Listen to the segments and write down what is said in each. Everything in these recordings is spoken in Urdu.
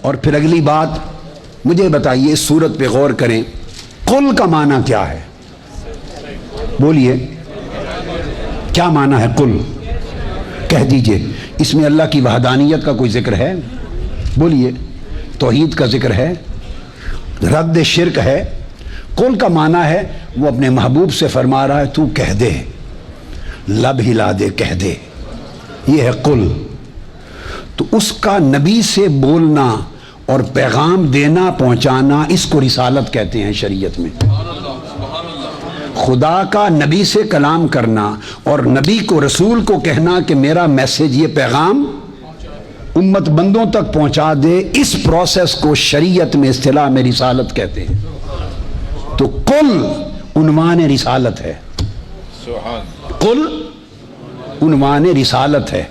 اور پھر اگلی بات مجھے بتائیے، اس صورت پہ غور کریں، قل کا معنی کیا ہے؟ بولیے کیا معنی ہے قل؟ کہہ دیجئے، اس میں اللہ کی وحدانیت کا کوئی ذکر ہے؟ بولیے، توحید کا ذکر ہے، رد شرک ہے؟ قل کا معنی ہے وہ اپنے محبوب سے فرما رہا ہے تو کہہ دے، لب ہلا دے، کہہ دے، یہ ہے قل۔ تو اس کا نبی سے بولنا اور پیغام دینا، پہنچانا، اس کو رسالت کہتے ہیں شریعت میں۔ خدا کا نبی سے کلام کرنا اور نبی کو، رسول کو کہنا کہ میرا میسج، یہ پیغام امت بندوں تک پہنچا دے، اس پروسیس کو شریعت میں، اصطلاح میں رسالت کہتے ہیں۔ تو قل عنوان رسالت ہے، قل عنوان رسالت ہے۔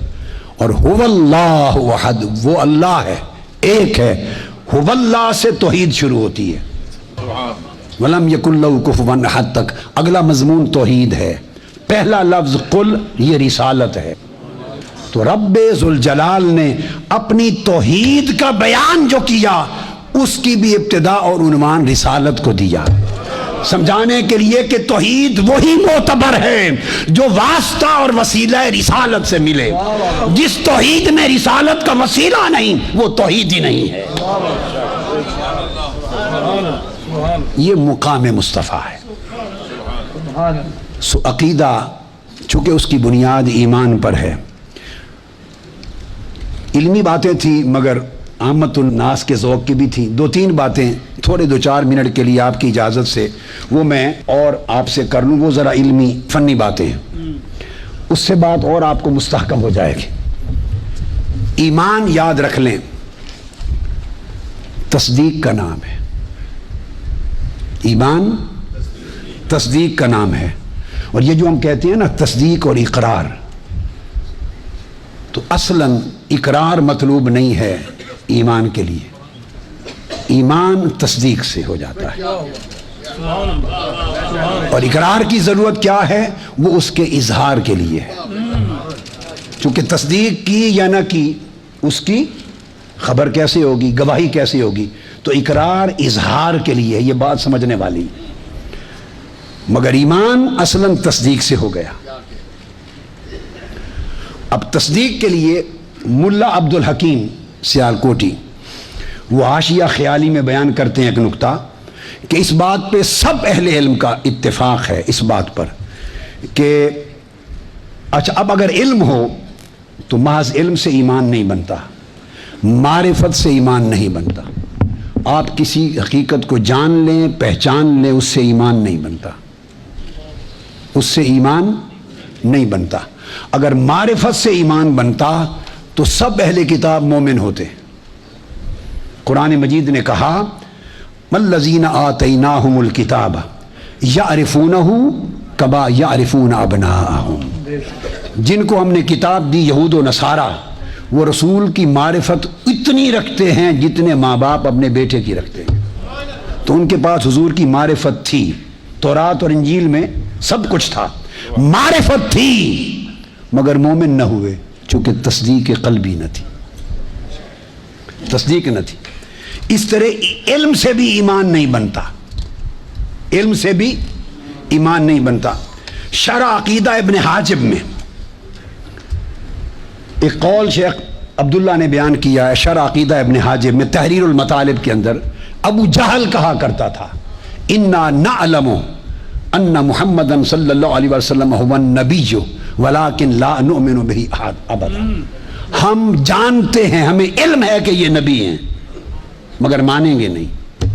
اور هو اللہ احد، وہ اللہ ہے، ایک ہے۔ هو اللہ سے توحید شروع ہوتی ہے، وَلَمْ يَكُنْ لَهُ كُفُوًا احد تک اگلا مضمون توحید ہے۔ پہلا لفظ قل یہ رسالت ہے۔ تو رب ذوالجلال نے اپنی توحید کا بیان جو کیا، اس کی بھی ابتدا اور عنوان رسالت کو دیا، سمجھانے کے لیے کہ توحید وہی معتبر ہے جو واسطہ اور وسیلہ رسالت سے ملے۔ جس توحید میں رسالت کا وسیلہ نہیں، وہ توحید ہی نہیں ہے۔ یہ مقام مصطفیٰ ہے۔ سو عقیدہ چونکہ اس کی بنیاد ایمان پر ہے۔ علمی باتیں تھیں مگر عامت الناس کے ذوق کی بھی تھیں۔ دو تین باتیں تھوڑے 2-4 منٹ کے لیے آپ کی اجازت سے وہ میں اور آپ سے کر لوں، وہ ذرا علمی فنی باتیں ہیں، اس سے بات اور آپ کو مستحکم ہو جائے گی۔ ایمان یاد رکھ لیں، تصدیق کا نام ہے۔ ایمان تصدیق کا نام ہے۔ اور یہ جو ہم کہتے ہیں نا تصدیق اور اقرار، تو اصلاً اقرار مطلوب نہیں ہے ایمان کے لیے، ایمان تصدیق سے ہو جاتا ہے۔ اور اقرار کی ضرورت کیا ہے؟ وہ اس کے اظہار کے لیے ہے۔ چونکہ تصدیق کی یا نہ کی، اس کی خبر کیسے ہوگی، گواہی کیسے ہوگی؟ تو اقرار اظہار کے لیے، یہ بات سمجھنے والی۔ مگر ایمان اصلاً تصدیق سے ہو گیا۔ اب تصدیق کے لیے ملا عبد الحکیم سیالکوٹی وہ حاشیہ خیالی میں بیان کرتے ہیں ایک نکتہ کہ اس بات پہ سب اہل علم کا اتفاق ہے، اس بات پر کہ اچھا اب اگر علم ہو تو محض علم سے ایمان نہیں بنتا، معرفت سے ایمان نہیں بنتا۔ آپ کسی حقیقت کو جان لیں، پہچان لیں، اس سے ایمان نہیں بنتا، اس سے ایمان نہیں بنتا۔ اگر معرفت سے ایمان بنتا تو سب اہل کتاب مومن ہوتے۔ قرآن مجید نے کہا وَالَّذِينَ آتَيْنَاهُمُ الْكِتَابَ يَعْرِفُونَهُ كَمَا يَعْرِفُونَ أَبْنَاءَهُمْ، جن کو ہم نے کتاب دی، یہود و نصارہ، وہ رسول کی معرفت اتنی رکھتے ہیں جتنے ماں باپ اپنے بیٹے کی رکھتے ہیں۔ تو ان کے پاس حضور کی معرفت تھی، تورات اور انجیل میں سب کچھ تھا، معرفت تھی، مگر مومن نہ ہوئے چونکہ تصدیق قلبی نہ تھی، تصدیق نہ تھی۔ اس طرح علم سے بھی ایمان نہیں بنتا، علم سے بھی ایمان نہیں بنتا۔ شرح عقیدہ ابن حاجب میں ایک قول شیخ عبداللہ نے بیان کیا ہے، شرح عقیدہ ابن حاجب میں تحریر المطالب کے اندر ابو جہل کہا کرتا تھا انا نعلم ان محمدا صلی اللہ علیہ وسلم هو النبی ولکن لا نؤمن به ابدا، ہم جانتے ہیں، ہمیں علم ہے کہ یہ نبی ہیں مگر مانیں گے نہیں۔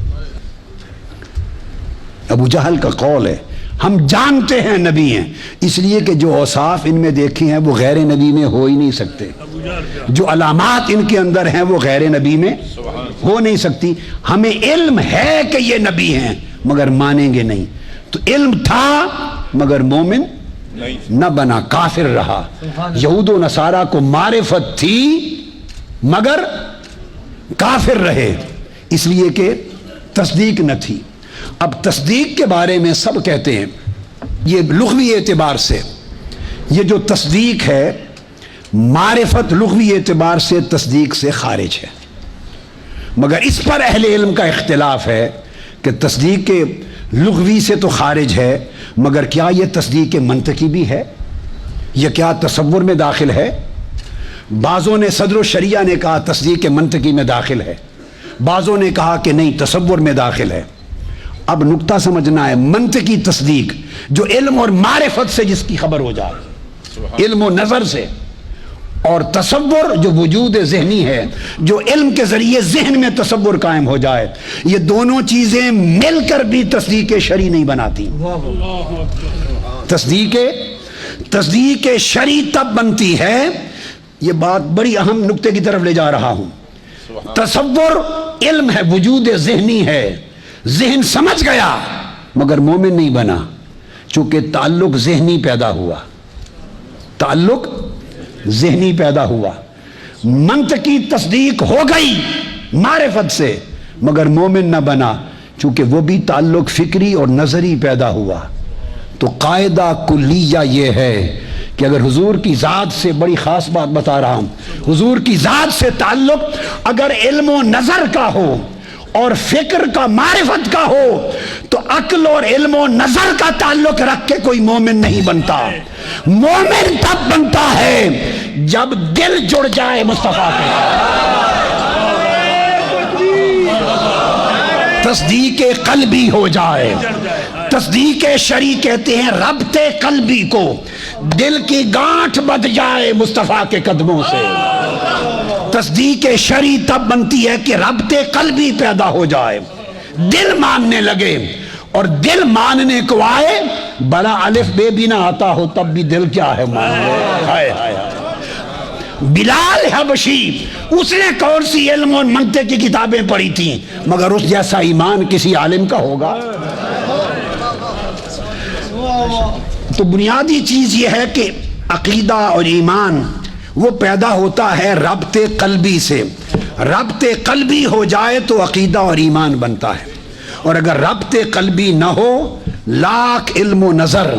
ابو جہل کا قول ہے، ہم جانتے ہیں نبی ہیں، اس لیے کہ جو اوصاف ان میں دیکھے ہیں وہ غیر نبی میں ہو ہی نہیں سکتے، جو علامات ان کے اندر ہیں وہ غیر نبی میں ہو نہیں سکتی۔ ہمیں علم ہے کہ یہ نبی ہیں مگر مانیں گے نہیں۔ تو علم تھا مگر مومن نہ بنا، کافر رہا۔ یہود و نصارہ کو معرفت تھی مگر کافر رہے، اس لیے کہ تصدیق نہ تھی۔ اب تصدیق کے بارے میں سب کہتے ہیں، یہ لغوی اعتبار سے یہ جو تصدیق ہے، معرفت لغوی اعتبار سے تصدیق سے خارج ہے۔ مگر اس پر اہل علم کا اختلاف ہے کہ تصدیق لغوی سے تو خارج ہے، مگر کیا یہ تصدیق منطقی بھی ہے؟ یہ کیا تصور میں داخل ہے؟ بعضوں نے صدر الشریعہ نے کہا تصدیق منطقی میں داخل ہے، بعضوں نے کہا کہ نہیں تصور میں داخل ہے۔ اب نقطہ سمجھنا ہے، منطقی تصدیق جو علم اور معرفت سے جس کی خبر ہو جائے، علم و نظر سے، اور تصور جو وجود ذہنی ہے، جو علم کے ذریعے ذہن میں تصور قائم ہو جائے، یہ دونوں چیزیں مل کر بھی تصدیق شرعی نہیں بناتی۔ تصدیق شرعی تب بنتی ہے، یہ بات بڑی اہم نقطے کی طرف لے جا رہا ہوں۔ تصور علم ہے، وجود ذہنی ہے، ذہن سمجھ گیا مگر مومن نہیں بنا، چونکہ تعلق ذہنی پیدا ہوا، تعلق ذہنی پیدا ہوا۔ منطقی تصدیق ہو گئی معرفت سے مگر مومن نہ بنا، چونکہ وہ بھی تعلق فکری اور نظری پیدا ہوا۔ تو قاعدہ کلیہ یہ ہے کہ اگر حضور کی ذات سے، بڑی خاص بات بتا رہا ہوں، حضور کی ذات سے تعلق اگر علم و نظر کا ہو اور فکر کا، معرفت کا ہو، تو عقل اور علم و نظر کا تعلق رکھ کے کوئی مومن نہیں بنتا۔ مومن تب بنتا ہے جب دل جڑ جائے مصطفیٰ کے، تصدیق قلبی ہو جائے۔ تصدیق شرعی کہتے ہیں ربط قلبی کو، دل کی گانٹھ بندھ جائے مصطفیٰ کے قدموں سے۔ تصدیق شرعی تب بنتی ہے کہ ربط قلبی پیدا ہو جائے، دل ماننے لگے، اور دل ماننے کو آئے، بڑا الف بے بھی نہ آتا ہو تب بھی دل کیا ہے مان لے۔ ہائے ہائے ہائے۔ بلال حبشی، اس نے کون سی علم اور منطق کی کتابیں پڑھی تھیں، مگر اس جیسا ایمان کسی عالم کا ہوگا؟ تو بنیادی چیز یہ ہے کہ عقیدہ اور ایمان وہ پیدا ہوتا ہے ربط قلبی سے۔ ربط قلبی ہو جائے تو عقیدہ اور ایمان بنتا ہے، اور اگر ربط قلبی نہ ہو، لاکھ علم و نظر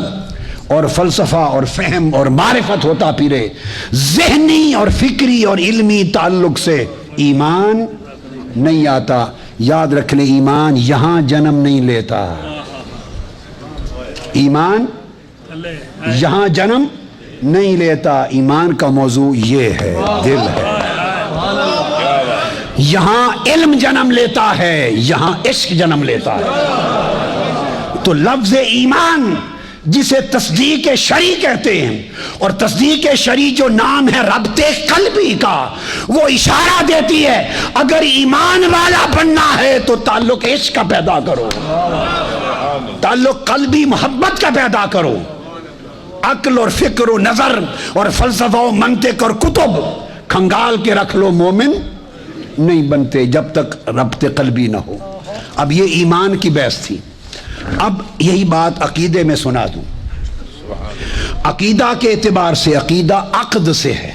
اور فلسفہ اور فہم اور معرفت ہوتا پھرے، ذہنی اور فکری اور علمی تعلق سے ایمان نہیں آتا۔ یاد رکھ لیں، ایمان یہاں جنم نہیں لیتا، ایمان یہاں جنم نہیں لیتا۔ ایمان کا موضوع یہ ہے، دل ہے۔ یہاں علم جنم لیتا ہے، یہاں عشق جنم لیتا ہے۔ تو لفظ ایمان جسے تصدیق شرعی کہتے ہیں، اور تصدیق شرعی جو نام ہے ربط قلبی کا، وہ اشارہ دیتی ہے اگر ایمان والا بننا ہے تو تعلق عشق کا پیدا کرو، تعلق قلبی محبت کا پیدا کرو۔ عقل اور فکر و نظر اور فلسفہ و منطق اور کتب کھنگال کے رکھ لو، مومن نہیں بنتے جب تک ربط قلبی نہ ہو۔ اب یہ ایمان کی بحث تھی، اب یہی بات عقیدے میں سنا دوں۔ عقیدہ کے اعتبار سے عقیدہ عقد سے ہے،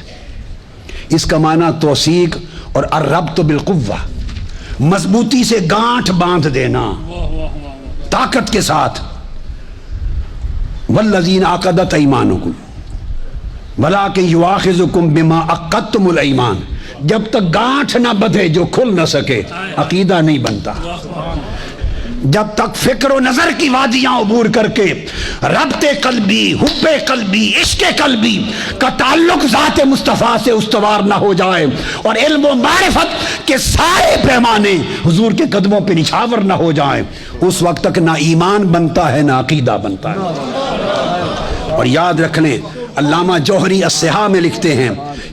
اس کا معنی توثیق اور الربط بالقوہ، مضبوطی سے گانٹھ باندھ دینا طاقت کے ساتھ۔ والذین عقدت ایمانکم ولکن یؤاخذکم بما عقدتم الایمان، جب تک گانٹھ نہ بدھے جو کھل نہ سکے عقیدہ نہیں بنتا۔ جب تک فکر و نظر کی وادیاں عبور کر کے ربط قلبی، حب قلبی، عشق قلبی کا تعلق ذات مصطفیٰ سے استوار نہ ہو جائے، اور علم و معرفت کے سارے پیمانے حضور کے قدموں پہ نچھاور نہ ہو جائیں، اس وقت تک نہ ایمان بنتا ہے نہ عقیدہ بنتا ہے۔ اور یاد رکھ لیں، علامہ جوہری الصحاح میں لکھتے ہیں،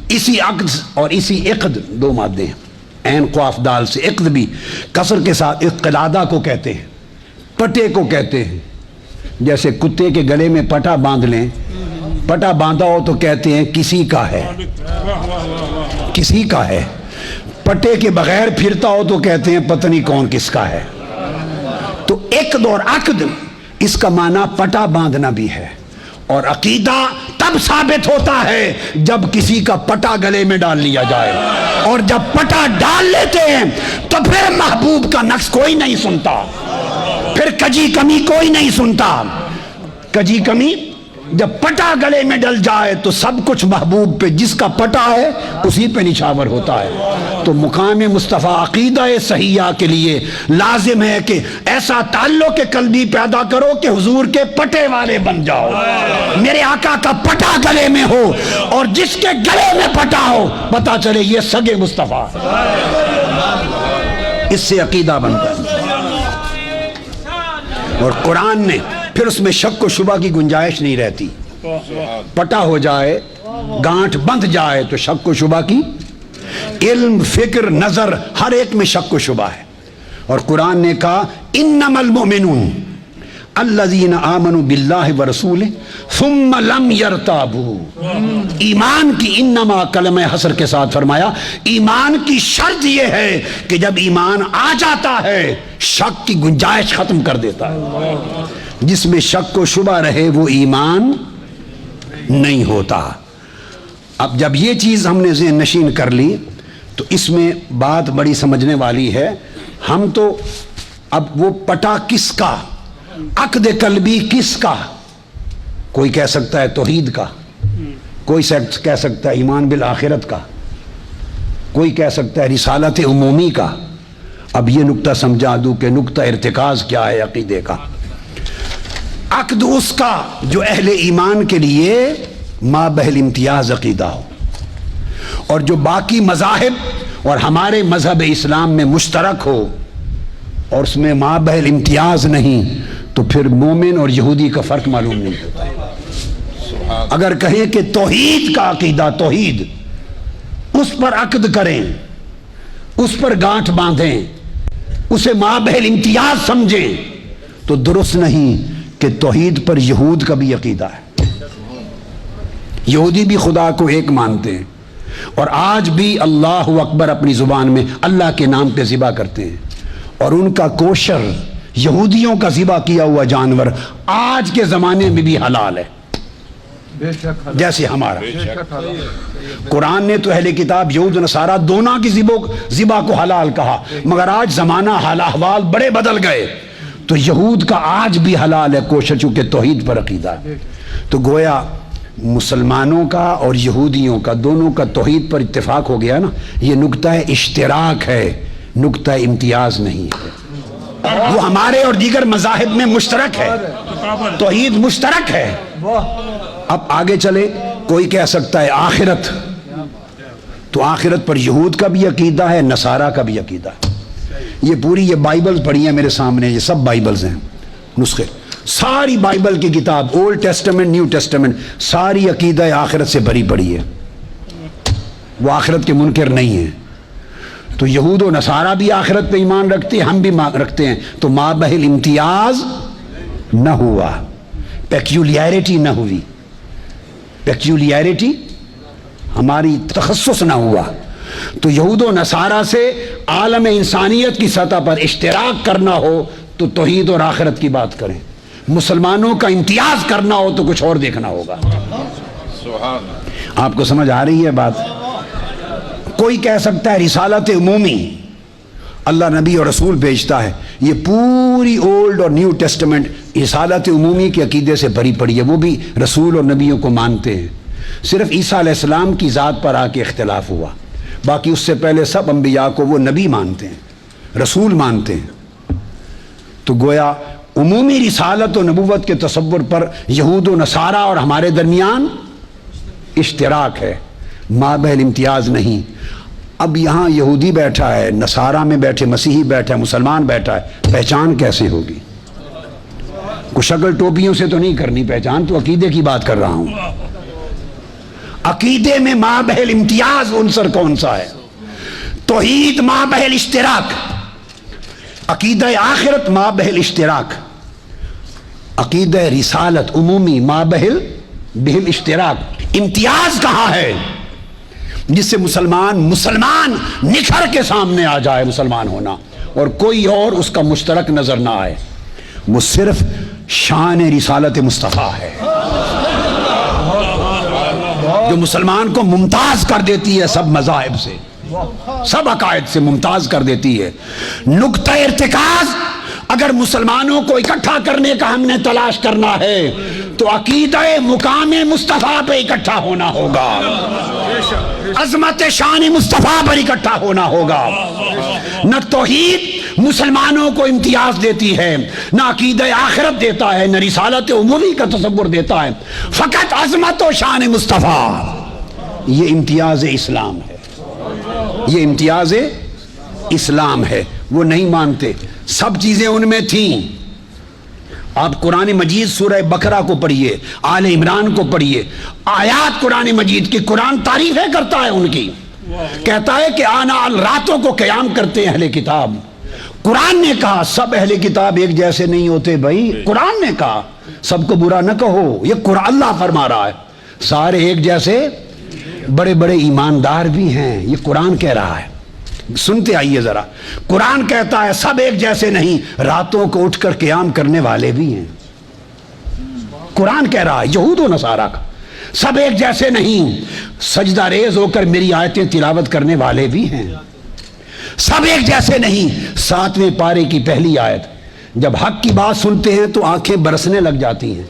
اسی عقد اور اسی عقد، دو مادے ہیں، عین قاف دال سے، عقد بھی کسر کے ساتھ اقلادہ کو کہتے ہیں، پٹے کو کہتے ہیں۔ جیسے کتے کے گلے میں پٹا باندھ لیں، پٹا باندھا ہو تو کہتے ہیں کسی کا ہے، کسی کا ہے۔ پٹے کے بغیر پھرتا ہو تو کہتے ہیں پتہ نہیں کون کس کا ہے۔ تو عقد اور عقد اس کا معنی پٹا باندھنا بھی ہے، اور عقیدہ تب ثابت ہوتا ہے جب کسی کا پٹا گلے میں ڈال لیا جائے، اور جب پٹا ڈال لیتے ہیں تو پھر محبوب کا نقص کوئی نہیں سنتا، پھر کجی کمی کوئی نہیں سنتا، کجی کمی جب پٹا گلے میں ڈل جائے تو سب کچھ محبوب پہ، جس کا پٹا ہے اسی پہ نچھاور ہوتا ہے۔ تو مقام مصطفیٰ عقیدہ صحیحہ کے لیے لازم ہے کہ ایسا تعلق قلبی پیدا کرو کہ حضور کے پٹے والے بن جاؤ، میرے آقا کا پٹا گلے میں ہو، اور جس کے گلے میں پٹا ہو پتا چلے یہ سگے مصطفیٰ، اس سے عقیدہ بنتا ہے۔ اور قرآن نے پھر اس میں شک و شبہ کی گنجائش نہیں رہتی، پٹا ہو جائے، گانٹھ بندھ جائے تو شک و شبہ کی، علم، فکر، نظر، ہر ایک میں شک و شبہ ہے۔ اور قرآن نے کہا انما المؤمنون الذین آمنوا باللہ ورسولہ ثم لم یرتابوا، ایمان کی انما کلمہ حصر کے ساتھ فرمایا ایمان کی شرط یہ ہے کہ جب ایمان آ جاتا ہے شک کی گنجائش ختم کر دیتا ہے، جس میں شک و شبہ رہے وہ ایمان نہیں ہوتا۔ اب جب یہ چیز ہم نے ذہن نشین کر لی تو اس میں بات بڑی سمجھنے والی ہے۔ ہم تو اب وہ پٹا کس کا، عقد قلبی کس کا، کوئی کہہ سکتا ہے توحید کا، کوئی کہہ سکتا ہے ایمان بالآخرت کا، کوئی کہہ سکتا ہے رسالت عمومی کا۔ اب یہ نقطہ سمجھا دوں کہ نقطہ ارتکاز کیا ہے عقیدے کا۔ عقد اس کا جو اہل ایمان کے لیے ما بہل امتیاز عقیدہ ہو، اور جو باقی مذاہب اور ہمارے مذہب اسلام میں مشترک ہو اور اس میں ما بہل امتیاز نہیں، تو پھر مومن اور یہودی کا فرق معلوم نہیں ہوتا۔ اگر کہیں کہ توحید کا عقیدہ، توحید، اس پر عقد کریں، اس پر گانٹھ باندھیں، اسے ما بہل امتیاز سمجھیں، تو درست نہیں کہ توحید پر یہود کا بھی عقیدہ ہے۔ یہودی بھی خدا کو ایک مانتے ہیں، اور آج بھی اللہ اکبر اپنی زبان میں اللہ کے نام پہ ذبح کرتے ہیں، اور ان کا کوشر، یہودیوں کا ذبح کیا ہوا جانور آج کے زمانے میں بھی حلال ہے، جیسے ہمارا۔ قرآن نے تو اہل کتاب یہود نصارہ دونوں کی ذبح کو حلال کہا، مگر آج زمانہ حال احوال بڑے بدل گئے، تو یہود کا آج بھی حلال ہے کوشر، چونکہ توحید پر عقیدہ ہے۔ تو گویا مسلمانوں کا اور یہودیوں کا دونوں کا توحید پر اتفاق ہو گیا نا، یہ نقطہ اشتراک ہے، نقطہ امتیاز نہیں ہے۔ وہ ہمارے اور دیگر مذاہب میں مشترک ہے، توحید مشترک ہے۔ اب آگے چلے، کوئی کہہ سکتا ہے آخرت، تو آخرت پر یہود کا بھی عقیدہ ہے، نصارہ کا بھی عقیدہ ہے۔ یہ پوری یہ بائبل پڑھی ہے میرے سامنے، یہ سب بائبلز ہیں، نسخے، ساری بائبل کی کتاب، اولڈ ٹیسٹمنٹ، نیو ٹیسٹمنٹ، ساری عقیدہ آخرت سے بھری پڑی ہے، وہ آخرت کے منکر نہیں ہیں۔ تو یہود و نصارہ بھی آخرت پہ ایمان رکھتے ہیں، ہم بھی رکھتے ہیں، تو ما بہل امتیاز نہ ہوا، پیکیولیرٹی نہ ہوئی، پیکیولیرٹی ہماری تخصص نہ ہوا۔ تو یہود و نصارہ سے عالم انسانیت کی سطح پر اشتراک کرنا ہو تو توحید اور آخرت کی بات کریں، مسلمانوں کا امتیاز کرنا ہو تو کچھ اور دیکھنا ہوگا۔ آپ کو سمجھ آ رہی ہے بات؟ کوئی کہہ سکتا ہے رسالت عمومی، اللہ نبی اور رسول بھیجتا ہے، یہ پوری اولڈ اور نیو ٹیسٹمنٹ رسالت عمومی کے عقیدے سے بھری پڑی ہے، وہ بھی رسول اور نبیوں کو مانتے ہیں، صرف عیسیٰ علیہ السلام کی ذات پر آ کے اختلاف ہوا، باقی اس سے پہلے سب انبیاء کو وہ نبی مانتے ہیں، رسول مانتے ہیں۔ تو گویا عمومی رسالت و نبوت کے تصور پر یہود و نصارہ اور ہمارے درمیان اشتراک ہے، مابین امتیاز نہیں۔ اب یہاں یہودی بیٹھا ہے، نصارہ میں بیٹھے مسیحی بیٹھا ہے، مسلمان بیٹھا ہے، پہچان کیسے ہوگی؟ کو شکل ٹوپیوں سے تو نہیں کرنی پہچان، تو عقیدے کی بات کر رہا ہوں۔ عقیدے میں مابہل امتیاز عنصر کون سا ہے؟ توحید مابہل اشتراک، عقیدہ آخرت مابہل اشتراک، عقیدہ رسالت عمومی مابہل اشتراک۔ امتیاز کہاں ہے جس سے مسلمان نکھر کے سامنے آ جائے مسلمان ہونا، اور کوئی اور اس کا مشترک نظر نہ آئے؟ وہ صرف شان رسالت مصطفیٰ ہے جو مسلمان کو ممتاز کر دیتی ہے سب مذاہب سے، سب عقائد سے ممتاز کر دیتی ہے۔ نقطہ ارتکاز اگر مسلمانوں کو اکٹھا کرنے کا ہم نے تلاش کرنا ہے تو عقیدہ مقام مصطفیٰ پہ اکٹھا ہونا ہوگا، عظمت شان مصطفیٰ پر اکٹھا ہونا ہوگا۔ نہ توحید مسلمانوں کو امتیاز دیتی ہے، نہ عقیدہ آخرت دیتا ہے، نہ رسالت عمومی کا تصور دیتا ہے، فقط عظمت و شان مصطفیٰ۔ یہ امتیاز اسلام ہے، یہ امتیاز اسلام ہے۔ وہ نہیں مانتے، سب چیزیں ان میں تھیں۔ آپ قرآن مجید سورہ بقرہ کو پڑھیے، آل عمران کو پڑھیے، آیات قرآن مجید کی، قرآن تعریفیں کرتا ہے ان کی، کہتا ہے کہ آنا راتوں کو قیام کرتے ہیں اہل کتاب۔ قرآن نے کہا سب اہل کتاب ایک جیسے نہیں ہوتے بھائی، قرآن نے کہا، سب کو برا نہ کہو، یہ قرآن اللہ فرما رہا ہے، سارے ایک جیسے، بڑے بڑے ایماندار بھی ہیں، یہ قرآن کہہ رہا ہے۔ سنتے آئیے ذرا، قرآن کہتا ہے سب ایک جیسے نہیں، راتوں کو اٹھ کر قیام کرنے والے بھی ہیں۔ قرآن کہہ رہا ہے یہود و نصارہ کا، سب ایک جیسے نہیں، سجدہ ریز ہو کر میری آیتیں تلاوت کرنے والے بھی ہیں، سب ایک جیسے نہیں۔ 7ویں پارے کی پہلی آیت، جب حق کی بات سنتے ہیں تو آنکھیں برسنے لگ جاتی ہیں،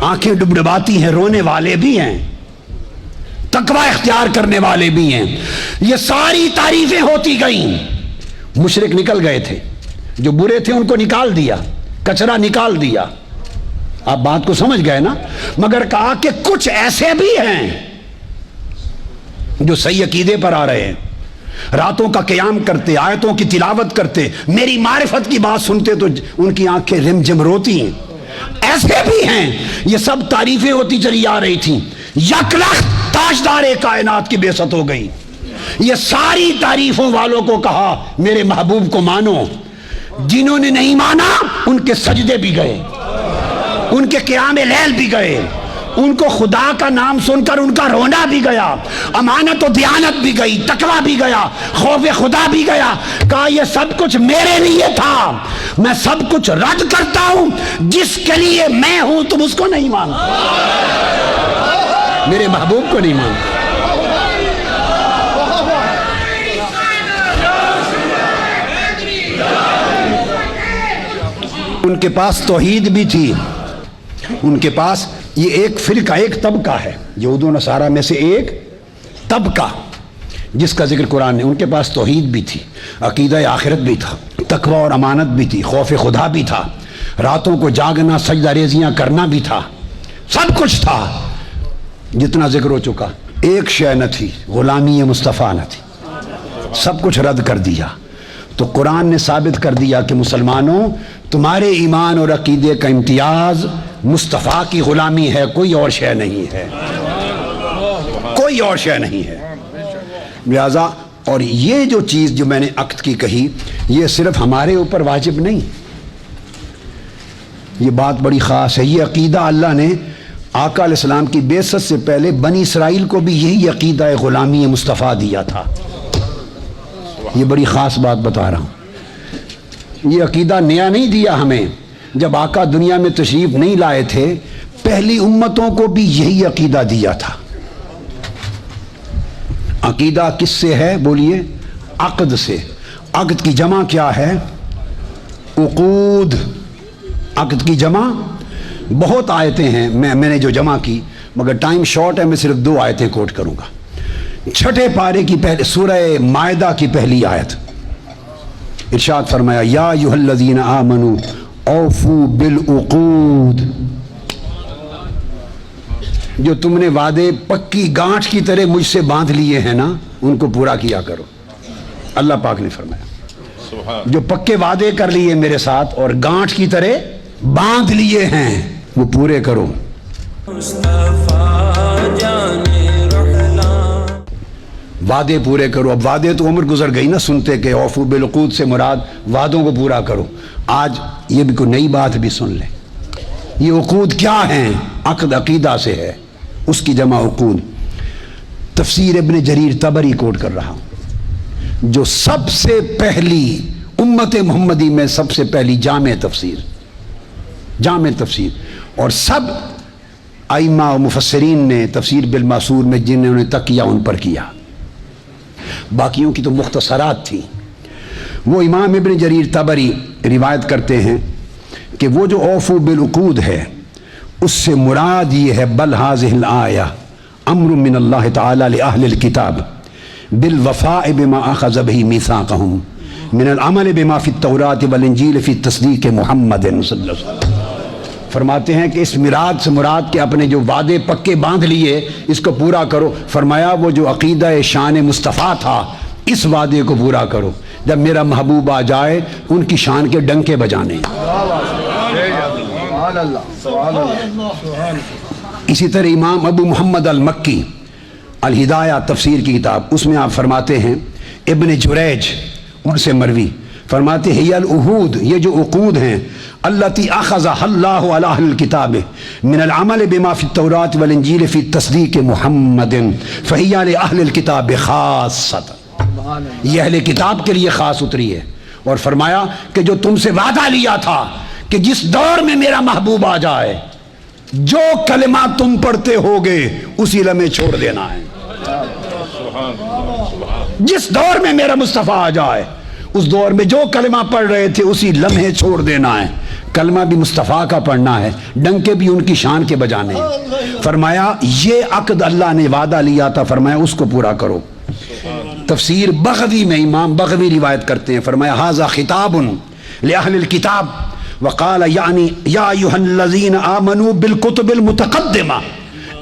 آنکھیں ڈبڈباتی ہیں، رونے والے بھی ہیں، تقوی اختیار کرنے والے بھی ہیں۔ یہ ساری تعریفیں ہوتی گئیں، مشرک نکل گئے تھے، جو برے تھے ان کو نکال دیا، کچرا نکال دیا۔ آپ بات کو سمجھ گئے نا؟ مگر کہا کہ کچھ ایسے بھی ہیں جو صحیح عقیدے پر آ رہے ہیں، راتوں کا قیام کرتے، آیتوں کی تلاوت کرتے، میری معرفت کی بات سنتے تو ان کی آنکھیں رم جم روتی ہیں، ایسے بھی ہیں۔ یہ سب تعریفیں ہوتی چلی آ رہی تھیں، یک لخت تاجدار کائنات کی بعثت ہو گئی۔ یہ ساری تعریفوں والوں کو کہا میرے محبوب کو مانو، جنہوں نے نہیں مانا ان کے سجدے بھی گئے، ان کے قیام لیل بھی گئے، ان کو خدا کا نام سن کر ان کا رونا بھی گیا، امانت و دیانت بھی گئی، تقویٰ بھی گیا، خوف خدا بھی گیا۔ کہا یہ سب کچھ میرے لیے تھا، میں سب کچھ رد کرتا ہوں، جس کے لیے میں ہوں تم اس کو نہیں مانتے، میرے محبوب کو نہیں مانتے۔ ان کے پاس توحید بھی تھی، ان کے پاس یہ ایک فرقہ، ایک طبقہ ہے یہود و نصارہ میں سے ایک طبقہ جس کا ذکر قرآن نے، ان کے پاس توحید بھی تھی، عقیدہ آخرت بھی تھا، تقوی اور امانت بھی تھی، خوف خدا بھی تھا، راتوں کو جاگنا، سجدہ ریزیاں کرنا بھی تھا، سب کچھ تھا جتنا ذکر ہو چکا۔ ایک شے نہ تھی، غلامی مصطفیٰ نہ تھی، سب کچھ رد کر دیا۔ تو قرآن نے ثابت کر دیا کہ مسلمانوں تمہارے ایمان اور عقیدے کا امتیاز مصطفیٰ کی غلامی ہے، کوئی اور شے نہیں ہے، کوئی اور شے نہیں ہے۔ لہذا اور یہ جو چیز جو میں نے عقد کی کہی، یہ صرف ہمارے اوپر واجب نہیں، یہ بات بڑی خاص ہے۔ یہ عقیدہ اللہ نے آقا علیہ السلام کی بعثت سے پہلے بنی اسرائیل کو بھی یہی عقیدہ غلامی مصطفیٰ دیا تھا۔ یہ بڑی خاص بات بتا رہا ہوں، یہ عقیدہ نیا نہیں دیا ہمیں۔ جب آقا دنیا میں تشریف نہیں لائے تھے، پہلی امتوں کو بھی یہی عقیدہ دیا تھا۔ عقیدہ کس سے ہے بولیے؟ عقد سے۔ عقد کی جمع کیا ہے؟ عقود۔ عقد کی جمع بہت آیتیں ہیں، میں نے جو جمع کی، مگر ٹائم شارٹ ہے، میں صرف 2 آیتیں کوٹ کروں گا۔ 6 پارے کی پہلے سورہ مائدہ کی پہلی آیت، ارشاد فرمایا یا ایھا الذین آمنوا اوفوا بالعقود، جو تم نے وعدے پکی گانٹھ کی طرح مجھ سے باندھ لیے ہیں نا، ان کو پورا کیا کرو۔ اللہ پاک نے فرمایا جو پکے وعدے کر لیے میرے ساتھ اور گانٹھ کی طرح باندھ لیے ہیں وہ پورے کرو۔ وعدے پورے کرو۔ اب وعدے تو عمر گزر گئی نا سنتے کہ اوفوا بالعقود سے مراد وعدوں کو پورا کرو۔ آج یہ بھی کوئی نئی بات بھی سن لیں، یہ عقود کیا ہیں؟ عقد عقیدہ سے ہے، اس کی جمع عقود۔ تفسیر ابن جریر طبری کوٹ کر رہا ہوں، جو سب سے پہلی امت محمدی میں سب سے پہلی جامع تفسیر، اور سب ائمہ و مفسرین نے تفسیر بالماسور میں جنہوں نے تکیہ ان پر کیا، باقیوں کی تو مختصرات تھیں۔ وہ امام ابن جریر طبری روایت کرتے ہیں کہ وہ جو اوفوا بالعقود ہے، اس سے مراد یہ ہے بل ھذہ الآیہ امر من اللہ تعالی لأہل الکتاب بالوفاء بما اخذ به میثاقہم من العمل بما فی التوراۃ والانجیل فی تصدیق محمد صلی اللہ علیہ وسلم۔ فرماتے ہیں کہ اس میراث سے مراد کے اپنے جو وعدے پکے باندھ لیے اس کو پورا کرو۔ فرمایا وہ جو عقیدہ شان مصطفیٰ تھا اس وعدے کو پورا کرو، جب میرا محبوب آ جائے ان کی شان کے ڈنکے بجانے۔ اسی طرح امام ابو محمد المکی الہدایہ تفسیر کی کتاب، اس میں آپ فرماتے ہیں ابن جریج ان سے مروی فرماتے ہیں العہود، یہ جو عقود ہیں التی اخذها اللہ علی اہل الکتاب من العمل بما فی التوراۃ والانجیل فی تصدیق محمد فہی لأہل الکتاب خاصۃ، یہ اہل کتاب کے لیے خاص اتری ہے۔ اور فرمایا کہ جو تم سے وعدہ لیا تھا کہ جس دور میں میرا محبوب آ جائے جو کلمہ تم پڑھتے ہوگے اسی لمحے چھوڑ دینا ہے۔ جس دور میں میرا مصطفیٰ آ جائے اس دور میں جو کلمہ پڑھ رہے تھے اسی لمحے چھوڑ دینا ہے۔ کلمہ بھی مصطفیٰ کا پڑھنا ہے، ڈنکے بھی ان کی شان کے بجانے ہیں۔ فرمایا یہ عقد اللہ نے وعدہ لیا تھا، فرمایا اس کو پورا کرو۔ تفسیر بغوی میں امام بغوی روایت کرتے ہیں، فرمایا ھذا خطاب لأہل الکتاب وقال یعنی یا ایھا الذین آمنوا بالکتب المتقدمہ،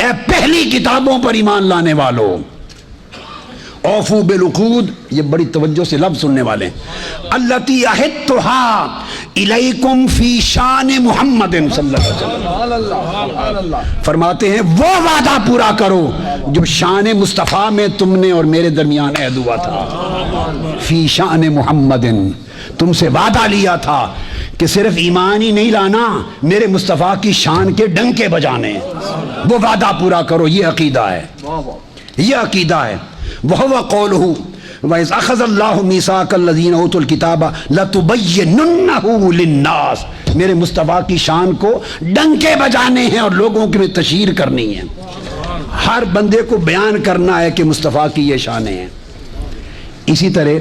اے پہلی کتابوں پر ایمان لانے والو، اوفو بالعقود، یہ بڑی توجہ سے لفظ سننے والے ہیں، التی عہدتھا الیکم فی شان محمد صلی اللہ علیہ وسلم، فرماتے ہیں وہ وعدہ پورا کرو جو شان مصطفیٰ میں تم نے اور میرے درمیان عہد ہوا تھا۔ فی شان محمد، تم سے وعدہ لیا تھا کہ صرف ایمان ہی نہیں لانا، میرے مصطفیٰ کی شان کے ڈنکے بجانے، وہ وعدہ پورا کرو۔ یہ عقیدہ ہے، یہ عقیدہ ہے۔ وَهُوَ قَوْلُهُ وَإِذْ أَخَذَ اللَّهُ مِيثَاقَ الَّذِينَ أُوتُوا الْكِتَابَ لَتُبَيِّنُنَّهُ لِلنَّاسِ، میرے مصطفیٰ کی شان کو ڈنکے بجانے ہیں اور لوگوں کے لیے تشہیر کرنی ہے، ہر بندے کو بیان کرنا ہے کہ مصطفیٰ کی یہ شانیں ہیں۔ اسی طرح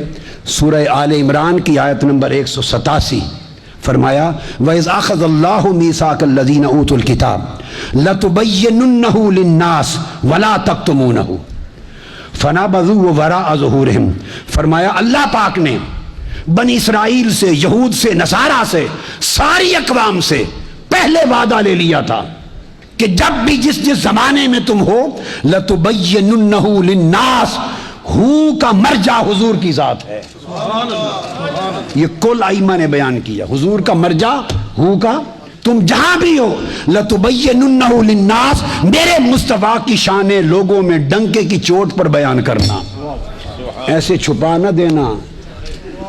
سورہ آل عمران کی آیت نمبر 187 فرمایا وَإِذْ أَخَذَ اللَّهُ مِيثَاقَ الَّذِينَ أُوتُوا الْكِتَابَ لَتُبَيِّنُنَّهُ لِلنَّاسِ وَلَا تَكْتُمُونَهُ فَنَبَذُوهُ وَرَاءَ ظُهُورِهِمْ، فرمایا اللہ پاک نے بنی اسرائیل سے، یہود سے، نصارہ سے، ساری اقوام سے پہلے وعدہ لے لیا تھا کہ جب بھی جس زمانے میں تم ہو لَتُبَيِّنُنَّهُ لِلنَّاسِ، ہو کا مرجع حضور کی ذات ہے۔ یہ کل ائمہ نے بیان کیا، حضور کا مرجع ہو کا، تم جہاں بھی ہو لَتُبَيِّنُنَّهُ لِلنَّاسِ، میرے مصطفیٰ کی شانیں لوگوں میں ڈنکے کی چوٹ پر بیان کرنا، ایسے چھپا نہ دینا۔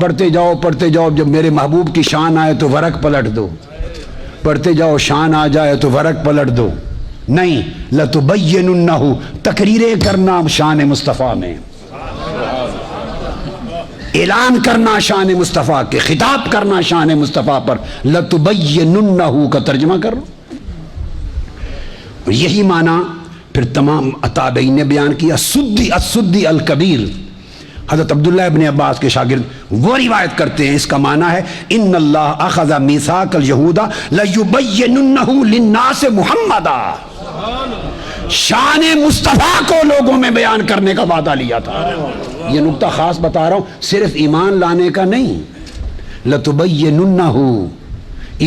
پڑھتے جاؤ، جب میرے محبوب کی شان آئے تو ورق پلٹ دو، پڑھتے جاؤ شان آ جائے تو ورق پلٹ دو، نہیں، لَتُبَيِّنُنَّهُ، تقریریں کرنا شان مصطفیٰ میں، اعلان کرنا شان مصطفیٰ کے، خطاب کرنا شان مصطفیٰ پر، لَتُبَيِّنُنَّهُ کا ترجمہ کرو۔ یہی معنی پھر تمام تابعین نے بیان کیا۔ السدی الکبیر، حضرت عبداللہ ابن عباس کے شاگرد وہ روایت کرتے ہیں، اس کا معنی ہے ان اللہ اخذ میثاق اليہود لَيُبَيِّنُنَّهُ لِلنَّاسِ محمدا، شان مصطفیٰ کو لوگوں میں بیان کرنے کا وعدہ لیا تھا۔ یہ نقطہ خاص بتا رہا ہوں، صرف ایمان لانے کا نہیں، لَتُبَيِّنُنَّهُ،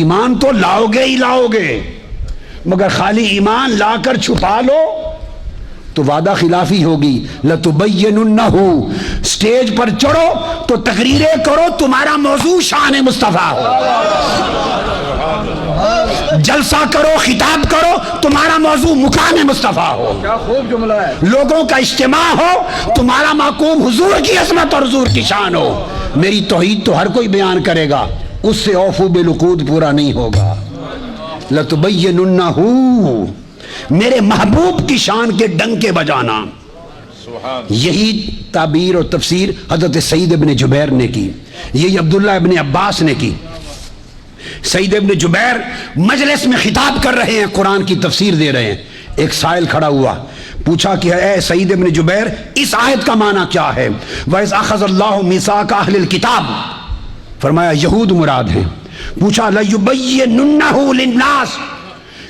ایمان تو لاؤ گے ہی لاؤ گے، مگر خالی ایمان لا کر چھپا لو تو وعدہ خلافی ہوگی۔ لَتُبَيِّنُنَّهُ، سٹیج پر چڑھو تو تقریریں کرو، تمہارا موضوع شان مصطفیٰ ہو، جلسہ کرو، خطاب کرو، تمہارا موضوع مقام مصطفیٰ ہو، کیا خوب جملہ ہے، لوگوں کا اجتماع ہو، تمہارا محکوم حضور کی عظمت اور حضور کی شان ہو۔ میری توحید تو ہر کوئی بیان کرے گا، اس سے اوفو بالعقود پورا نہیں ہوگا۔ لَتُبَيِّنُنَّهُ، میرے محبوب کی شان کے ڈنکے بجانا۔ یہی تعبیر اور تفسیر حضرت سعید ابن جبیر نے کی، یہی عبداللہ ابن عباس نے کی۔ سعید ابن جبیر مجلس میں خطاب کر رہے ہیں، قرآن کی تفسیر دے رہے ہیں، ایک سائل کھڑا ہوا، پوچھا کہ اے سعید ابن جبیر اس آیت کا معنی کیا ہے؟ وَإِذْ أَخَذَ اللَّهُ مِيثَاقَ أَهْلِ الْكِتَابِ، فرمایا یہود مراد ہیں۔ پوچھا لَيُبَيِّنُنَّهُ لِلنَّاسِ،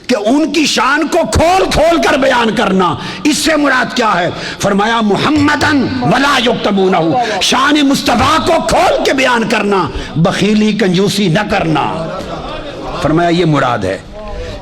کہ ان کی شان کو کھول کھول کر بیان کرنا، اس سے مراد کیا ہے؟ فرمایا محمدن ولا یکتمونہ، شان مصطفیٰ کو کھول کے بیان کرنا، بخیلی کنجوسی نہ کرنا، فرمایا یہ مراد ہے۔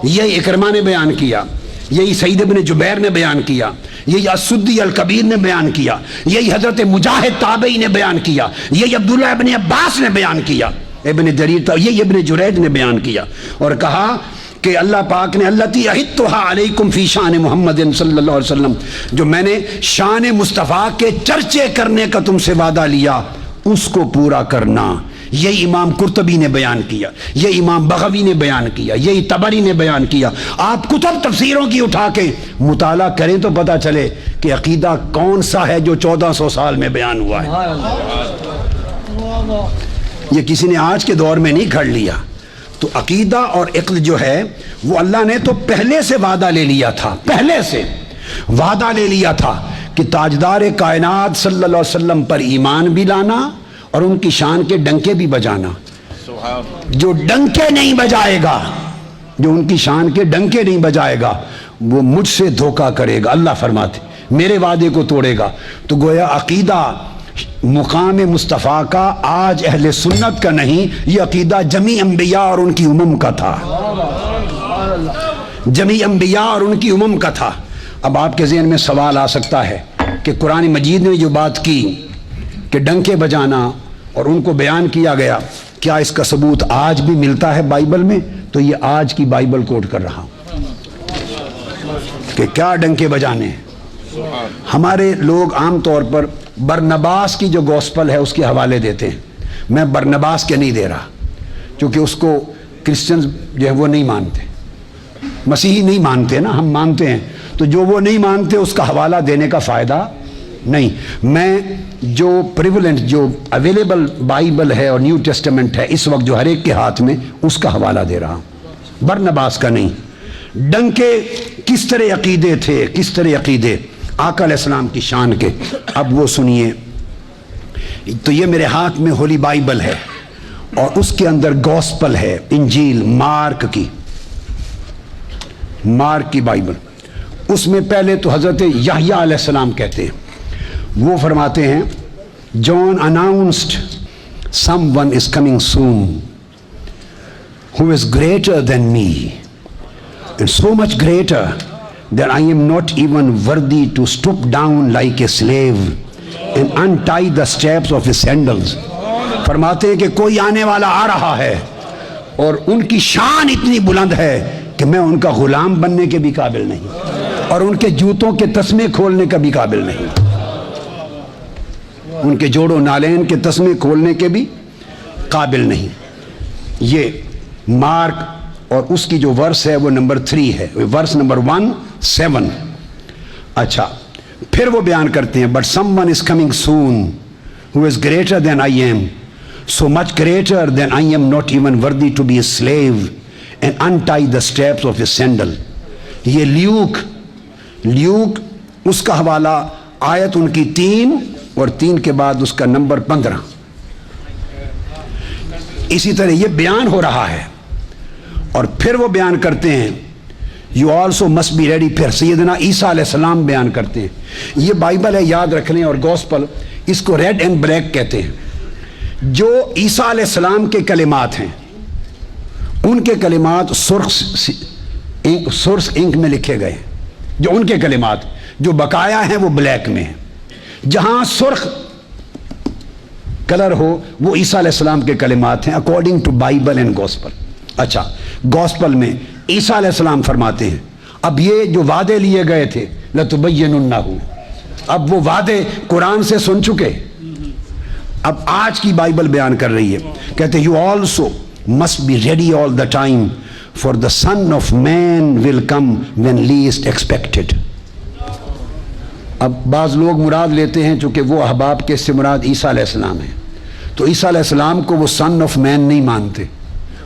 یہی اکرمہ نے بیان کیا، یہی سعید بن جبیر نے بیان کیا، یہی السدی الکبیر نے بیان کیا، یہی حضرت مجاہد تابعی نے بیان کیا، یہی عبداللہ ابن عباس نے بیان کیا، ابن جریر، یہی ابن جریج نے بیان کیا، اور کہا کہ اللہ پاک نے اللتی احدتھا علیکم فی شان محمد صلی اللہ علیہ وسلم، جو میں نے شان مصطفیٰ کے چرچے کرنے کا تم سے وعدہ لیا اس کو پورا کرنا۔ یہی امام قرطبی نے بیان کیا، یہ امام بغوی نے بیان کیا، یہی طبری نے بیان کیا۔ آپ کتب تفسیروں کی اٹھا کے مطالعہ کریں تو پتہ چلے کہ عقیدہ کون سا ہے جو 1400 سال میں بیان ہوا ہے۔ یہ کسی نے آج کے دور میں نہیں گھڑ لیا۔ تو عقیدہ اور عقل جو ہے وہ اللہ نے تو پہلے سے وعدہ لے لیا تھا، پہلے سے وعدہ لے لیا تھا کہ تاجدار کائنات صلی اللہ علیہ وسلم پر ایمان بھی لانا اور ان کی شان کے ڈنکے بھی بجانا۔ جو ڈنکے نہیں بجائے گا، جو ان کی شان کے ڈنکے نہیں بجائے گا، وہ مجھ سے دھوکہ کرے گا، اللہ فرماتے، میرے وعدے کو توڑے گا۔ تو گویا عقیدہ مقام مصطفیٰ کا آج اہل سنت کا نہیں، یہ عقیدہ جمیع انبیاء اور ان کی امم کا تھا، جمیع انبیاء اور ان کی امم کا تھا۔ اب آپ کے ذہن میں سوال آ سکتا ہے کہ قرآن مجید نے جو بات کی کہ ڈنکے بجانا اور ان کو بیان کیا گیا، کیا اس کا ثبوت آج بھی ملتا ہے بائبل میں؟ تو یہ آج کی بائبل کوٹ کر رہا ہوں کہ کیا ڈنکے بجانے ہیں۔ ہمارے لوگ عام طور پر برنباس کی جو گوسپل ہے اس کے حوالے دیتے ہیں، میں برنباس کے نہیں دے رہا، کیونکہ اس کو کرسچنز جو ہے وہ نہیں مانتے، مسیحی نہیں مانتے نا، ہم مانتے ہیں، تو جو وہ نہیں مانتے اس کا حوالہ دینے کا فائدہ نہیں۔ میں جو پریولنٹ جو اویلیبل بائبل ہے اور نیو ٹیسٹمنٹ ہے اس وقت جو ہر ایک کے ہاتھ میں، اس کا حوالہ دے رہا ہوں، برنباس کا نہیں۔ ڈنکے کس طرح عقیدے تھے، کس طرح عقیدے آقا علیہ السلام کی شان کے، اب وہ سنیے۔ تو یہ میرے ہاتھ میں ہولی بائبل ہے اور اس کے اندر گوسپل ہے، انجیل مارک کی بائبل۔ اس میں پہلے تو حضرت یحییٰ علیہ السلام کہتے ہیں، وہ فرماتے ہیں جان announced someone is coming soon who is greater than me and so much greater that I am not even worthy to stoop down like a slave and untie the straps of his sandals۔ فرماتے ہیں کہ کوئی آنے والا آ رہا ہے اور ان کی شان اتنی بلند ہے کہ میں ان کا غلام بننے کے بھی قابل نہیں اور ان کے جوتوں کے تسمے کھولنے کا بھی قابل نہیں، ان کے جوڑوں نالین کے تسمے کھولنے کے بھی قابل نہیں۔ یہ مارک اور اس کی جو ورس ہے وہ نمبر 3 ہے، ورس نمبر 1:7۔ اچھا، پھر وہ بیان کرتے ہیں but someone is coming soon who is greater than I am, so much greater than I am not even worthy to be a slave and untie the straps of his sandal۔ یہ لیوک اس کا حوالہ آیت ان کی 3 اور 3 کے بعد اس کا نمبر 15۔ اسی طرح یہ بیان ہو رہا ہے اور پھر وہ بیان کرتے ہیں you also must be ready. پھر سیدنا عیسیٰ علیہ السلام بیان کرتے ہیں، یہ بائبل ہے یاد رکھ لیں، اور گوسپل اس کو ریڈ اینڈ بلیک کہتے ہیں۔ جو عیسیٰ علیہ السلام کے کلمات ہیں ان کے کلمات سرخ انک میں لکھے گئے، جو ان کے کلمات جو بقایا ہیں وہ بلیک میں ہیں، جہاں سرخ کلر ہو وہ عیسیٰ علیہ السلام کے کلمات ہیں according to Bible and gospel. اچھا، گوسپل میں عیسیٰ علیہ السلام فرماتے ہیں اب یہ جو وعدے لیے گئے تھے لَتُبَيِّنُنَّهُ، اب وہ وعدے قرآن سے سن چکے، اب آج کی بائبل بیان کر رہی ہے، کہتے you also must be ready all the time for the son of man will come when least expected۔ اب بعض لوگ مراد لیتے ہیں چونکہ وہ احباب کے سے مراد عیسیٰ علیہ السلام ہیں، تو عیسیٰ علیہ السلام کو وہ سن آف مین نہیں مانتے،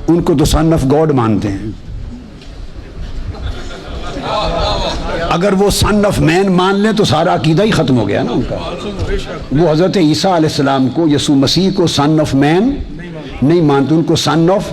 ان کو تو سن آف گاڈ مانتے ہیں۔ اگر وہ سن آف مین مان لیں تو سارا عقیدہ ہی ختم ہو گیا نا ان کا۔ وہ حضرت عیسیٰ علیہ السلام کو، یسوع مسیح کو سن آف مین نہیں مانتے، ان کو سن of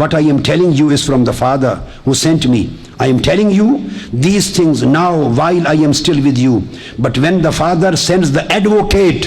what I am telling you is from the Father who sent me. I am telling you these things now while I am still with you. But when the Father sends the advocate,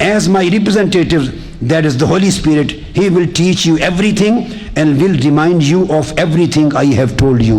as my representative, that is the Holy Spirit, he will teach you everything and will remind you of everything I have told you.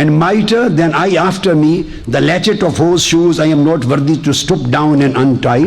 and mightier than I after me, the latchet of whose shoes I am not worthy to stoop down and untie.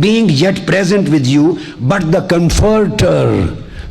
being yet present with you, but the comforter,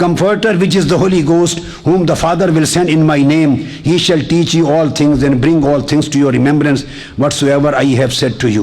Comforter, which is the Holy Ghost, whom the Father will send in my name, he shall teach you all things and bring all things to your remembrance whatsoever I have said to you.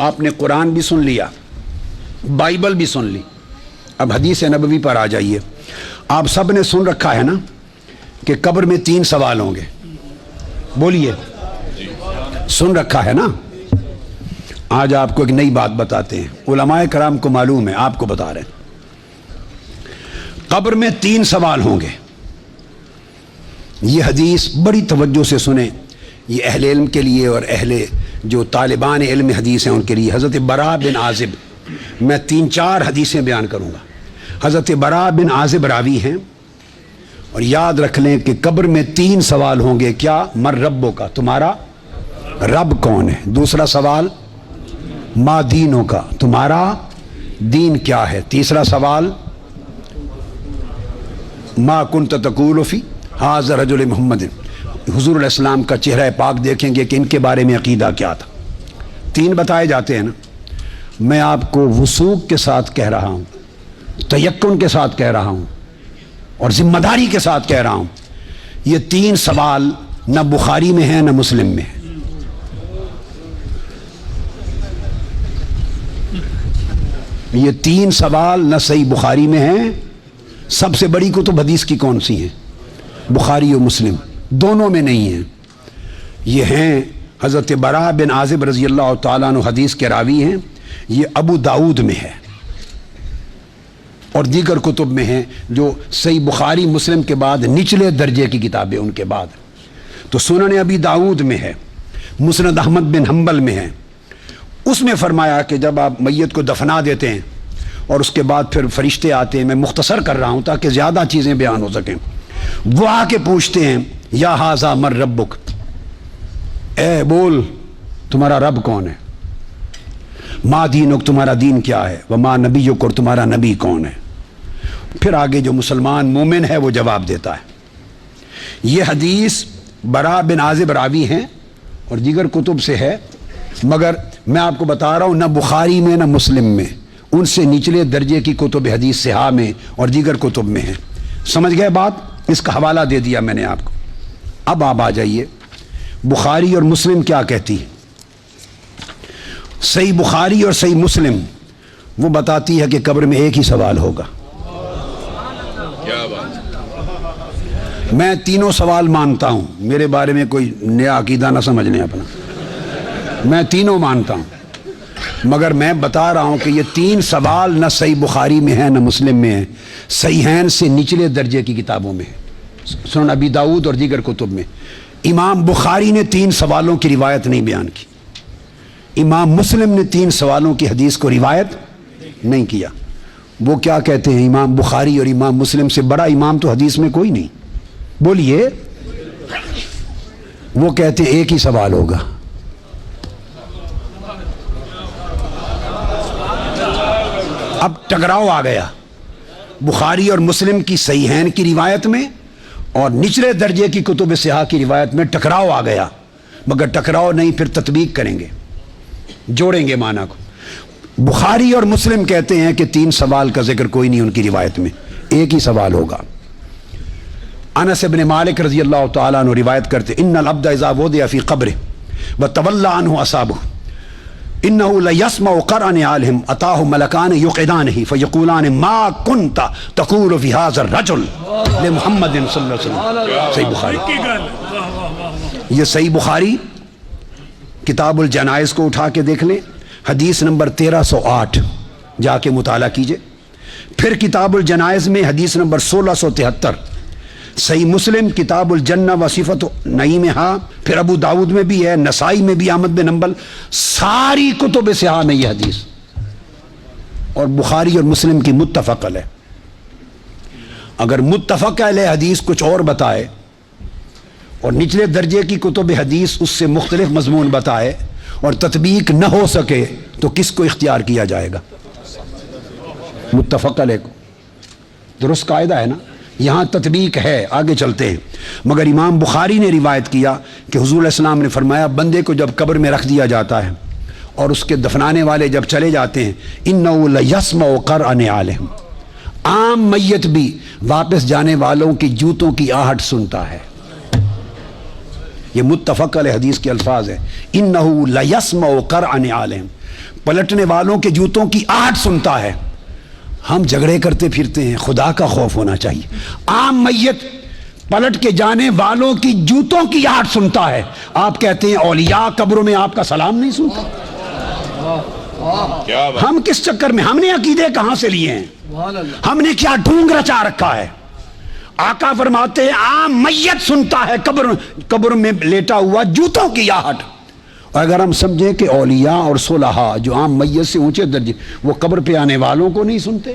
آپ نے قرآن بھی سن لیا، بائبل بھی سن لی، اب حدیث نبوی پر آ جائیے۔ آپ سب نے سن رکھا ہے نا کہ قبر میں 3 سوال ہوں گے، بولیے، سن رکھا ہے نا؟ آج آپ کو ایک نئی بات بتاتے ہیں، علماء کرام کو معلوم ہے، آپ کو بتا رہے ہیں۔ قبر میں 3 سوال ہوں گے۔ یہ حدیث بڑی توجہ سے سنیں، یہ اہل علم کے لیے اور اہل جو طالبان علم حدیث ہیں ان کے لیے۔ حضرت براء بن عازب، میں 3-4 حدیثیں بیان کروں گا۔ حضرت براء بن عازب راوی ہیں، اور یاد رکھ لیں کہ قبر میں 3 سوال ہوں گے۔ کیا؟ مر ربوں کا، تمہارا رب کون ہے؟ دوسرا سوال ما دینوں کا، تمہارا دین کیا ہے؟ تیسرا سوال ما کنت تقول فی ھذا رجل محمد، حضور علیہ السلام کا چہرہ پاک دیکھیں گے کہ ان کے بارے میں عقیدہ کیا تھا۔ 3 بتائے جاتے ہیں نا۔ میں آپ کو وثوق کے ساتھ کہہ رہا ہوں، تیقن کے ساتھ کہہ رہا ہوں، اور ذمہ داری کے ساتھ کہہ رہا ہوں، یہ 3 سوال نہ بخاری میں ہیں نہ مسلم میں ہیں۔ یہ 3 سوال نہ صحیح بخاری میں ہیں، سب سے بڑی کتب حدیث کی کون سی ہیں؟ بخاری و مسلم، دونوں میں نہیں ہیں۔ یہ ہیں حضرت براء بن عازب رضی اللہ تعالیٰ عنہ حدیث کے راوی ہیں، یہ ابو داؤد میں ہے اور دیگر کتب میں ہیں جو صحیح بخاری مسلم کے بعد نچلے درجے کی کتابیں ان کے بعد۔ تو سنن ابی داؤد میں ہے، مسند احمد بن حنبل میں ہے۔ اس میں فرمایا کہ جب آپ میت کو دفنا دیتے ہیں اور اس کے بعد پھر فرشتے آتے ہیں، میں مختصر کر رہا ہوں تاکہ زیادہ چیزیں بیان ہو سکیں، وہ آ کے پوچھتے ہیں یا ھذا من ربک، اے بول تمہارا رب کون ہے؟ ما دینک، تمہارا دین کیا ہے؟ وما نبیک، اور تمہارا نبی کون ہے؟ پھر آگے جو مسلمان مومن ہے وہ جواب دیتا ہے۔ یہ حدیث براء بن عازب راوی ہیں اور دیگر کتب سے ہے، مگر میں آپ کو بتا رہا ہوں نہ بخاری میں نہ مسلم میں، ان سے نچلے درجے کی کتب حدیث صحاح میں اور دیگر کتب میں ہیں۔ سمجھ گئے بات؟ اس کا حوالہ دے دیا میں نے آپ کو۔ اب آپ آ جائیے بخاری اور مسلم کیا کہتی ہے۔ صحیح بخاری اور صحیح مسلم وہ بتاتی ہے کہ قبر میں ایک ہی سوال ہوگا۔ کیا بات؟ میں 3 سوال مانتا ہوں، میرے بارے میں کوئی نیا عقیدہ نہ سمجھ لیں اپنا، میں 3 مانتا ہوں، مگر میں بتا رہا ہوں کہ یہ 3 سوال نہ صحیح بخاری میں ہیں نہ مسلم میں ہیں، صحیحین سے نچلے درجے کی کتابوں میں ہیں، سنن ابی داؤد اور دیگر کتب میں۔ امام بخاری نے 3 سوالوں کی روایت نہیں بیان کی، امام مسلم نے 3 سوالوں کی حدیث کو روایت نہیں کیا۔ وہ کیا کہتے ہیں؟ امام بخاری اور امام مسلم سے بڑا امام تو حدیث میں کوئی نہیں، بولیے۔ وہ کہتے ہیں ایک ہی سوال ہوگا۔ اب ٹکراؤ آ گیا بخاری اور مسلم کی صحیحین کی روایت میں اور نچلے درجے کی کتب صحاح کی روایت میں ٹکراؤ آ گیا، مگر ٹکراؤ نہیں، پھر تطبیق کریں گے، جوڑیں گے معنی کو۔ بخاری اور مسلم کہتے ہیں کہ 3 سوال کا ذکر کوئی نہیں ان کی روایت میں، ایک ہی سوال ہوگا۔ انس بن مالک رضی اللہ تعالیٰ عنہ روایت کرتے ان العبد اذا وضع فی قبرہ وتولى عنہ اصحابہ انه لیسمع قرع نعالهم اتاه ملکان یقعدانہ فیقولان ما کنت تقول فی ھذا الرجل لمحمد صلی اللہ علیہ وسلم۔ صحیح بخاری، یہ صحیح بخاری کتاب الجنائز کو اٹھا کے دیکھ لیں، حدیث نمبر 1308 جا کے مطالعہ کیجئے۔ پھر کتاب الجنائز میں حدیث نمبر 1673، صحیح مسلم کتاب الجنہ و صفت نعیمہا، پھر ابو داؤد میں بھی ہے، نسائی میں بھی، احمد بن حنبل، ساری کتب صحاح میں یہ حدیث، اور بخاری اور مسلم کی متفق علیہ۔ اگر متفق علیہ حدیث کچھ اور بتائے اور نچلے درجے کی کتب حدیث اس سے مختلف مضمون بتائے اور تطبیق نہ ہو سکے تو کس کو اختیار کیا جائے گا؟ متفق علیہ کو۔ درست قاعدہ ہے نا؟ یہاں تطبیق ہے، آگے چلتے ہیں۔ مگر امام بخاری نے روایت کیا کہ حضور علیہ السلام نے فرمایا بندے کو جب قبر میں رکھ دیا جاتا ہے اور اس کے دفنانے والے جب چلے جاتے ہیں اِنَّهُ لَيَسْمَعُ قَرْعَ نِعَالِهِمْ، عام میت بھی واپس جانے والوں کی جوتوں کی آہٹ سنتا ہے۔ یہ متفق علیہ حدیث کے الفاظ ہے، انہو لیسمع قرع نعالہم، پلٹنے والوں کے جوتوں کی آہٹ سنتا ہے۔ ہم جھگڑے کرتے پھرتے ہیں، خدا کا خوف ہونا چاہیے۔ عام میت پلٹ کے جانے والوں کی جوتوں کی آہٹ سنتا ہے، آپ کہتے ہیں اولیاء قبروں میں آپ کا سلام نہیں سنتا؟ کیا بات، ہم کس چکر میں، ہم نے عقیدے کہاں سے لیے ہیں؟ ہم نے کیا ڈھونگ رچا رکھا ہے؟ آقا فرماتے ہیں عام میت سنتا ہے قبر میں لیٹا ہوا جوتوں کی آہٹ۔ اور اگر ہم سمجھیں کہ اولیاء اور صلحاء جو عام میت سے اونچے درجے، وہ قبر پہ آنے والوں کو نہیں سنتے؟